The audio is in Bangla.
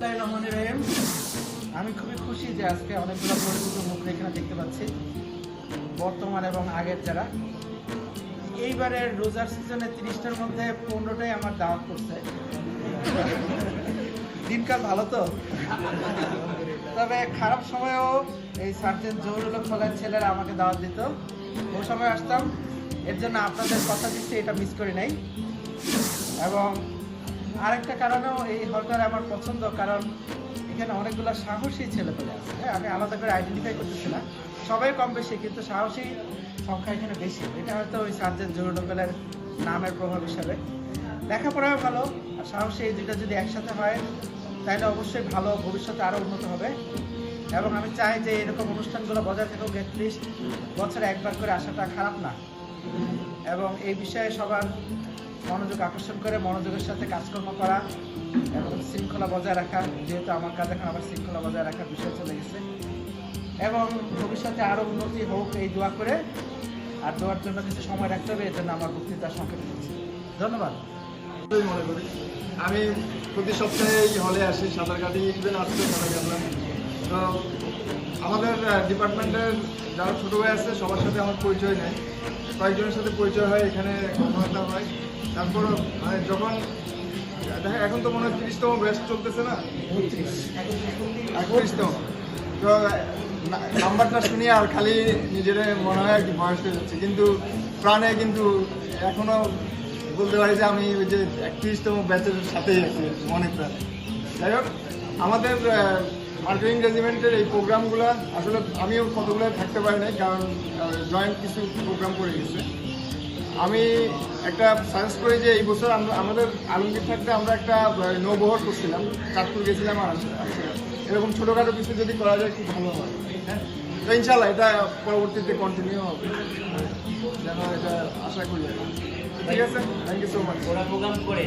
রহিম, আমি খুবই খুশি যে আজকে অনেকগুলো পরিচিত মুখ এখানে দেখতে পাচ্ছি, বর্তমান এবং আগের যারা। এইবারের রোজার সিজনে 30টার মধ্যে 15টাই আমার দাওয়াত করছে। দিনকাল ভালো তো, তবে খারাপ সময়েও এই সার্জেন্ট জহুরুল খোলার ছেলেরা আমাকে দাওয়াত দিত, ওই সময় আসতাম। এর জন্য আপনাদের কথা দিচ্ছি, এটা মিস করি নাই। এবং আরেকটা কারণেও এই হলটার আমার পছন্দ, কারণ এখানে অনেকগুলো সাহসী ছেলেপেলে আছে। হ্যাঁ, আমি আলাদা করে আইডেন্টিফাই করতেছি না, সবাই কম বেশি, কিন্তু সাহসী সংখ্যা এখানে বেশি। এটা হয়তো ওই সার্জেন্ট জহুরুল খোলার নামের প্রভাব হিসাবে। লেখাপড়াও ভালো আর সাহসী, এই দুইটা যদি একসাথে হয় তাহলে অবশ্যই ভালো, ভবিষ্যতে আরও উন্নত হবে। এবং আমি চাই যে এরকম অনুষ্ঠানগুলো বজায় থাকুক, অ্যাটলিস্ট বছরে একবার করে আসাটা খারাপ না। এবং এই বিষয়ে সবার মনোযোগ আকর্ষণ করে মনোযোগের সাথে কাজকর্ম করা এবং শৃঙ্খলা বজায় রাখা, যেহেতু আমার কাজ এখন আবার শৃঙ্খলা বজায় রাখার বিষয় চলে গেছে। এবং ভবিষ্যতে আরও উন্নতি হোক এই দোয়া করে, আর দোয়ার জন্য কিছু সময় রাখতে হবে, এর জন্য আমার বক্তৃতা সংক্ষেপে করছি। ধন্যবাদ। মনে করি আমি প্রতি সপ্তাহে এই হলে আসি, সাঁতার কাটি, ইভেন আজকে সাঁতার কাটলাম। তো আমাদের ডিপার্টমেন্টের যারা ছোটো ভাই আছে সবার সাথে আমার পরিচয় নেই, কয়েকজনের সাথে পরিচয় হয়, এখানে কথাবার্তা হয়। তারপরও মানে যখন দেখা, এখন তো মনে হয় 30তম ব্যাচ চলতেছে না, 31তম, তো নাম্বারটা শুনি আর খালি নিজের মনে হয় কি বয়স হয়ে যাচ্ছে, কিন্তু প্রাণে কিন্তু এখনও বলতে পারি যে আমি ওই যে 31তম ব্যাচের সাথেই আছি অনেক প্রাণে। যাই হোক, আমাদের মার্কেটিং রেজিমেন্টের এই প্রোগ্রামগুলো আসলে আমিও কতগুলো থাকতে পারি নাই, কারণ জয়েন্ট কিছু প্রোগ্রাম করে গেছে। আমি একটা সাজেস্ট করি যে এই বছর আমাদের আলমগীর থাকতে আমরা একটা নৌবহর করছিলাম, চাঁদপুর গেছিলাম, আর এরকম ছোটোখাটো কিছু যদি করা যায় খুব ভালো হয়। হ্যাঁ, তো ইনশাল্লাহ এটা পরবর্তীতে কন্টিনিউ হবে, যেন এটা আশা করি। ঠিক আছে, থ্যাংক ইউ সো মাচ। ওরা প্রোগ্রাম করে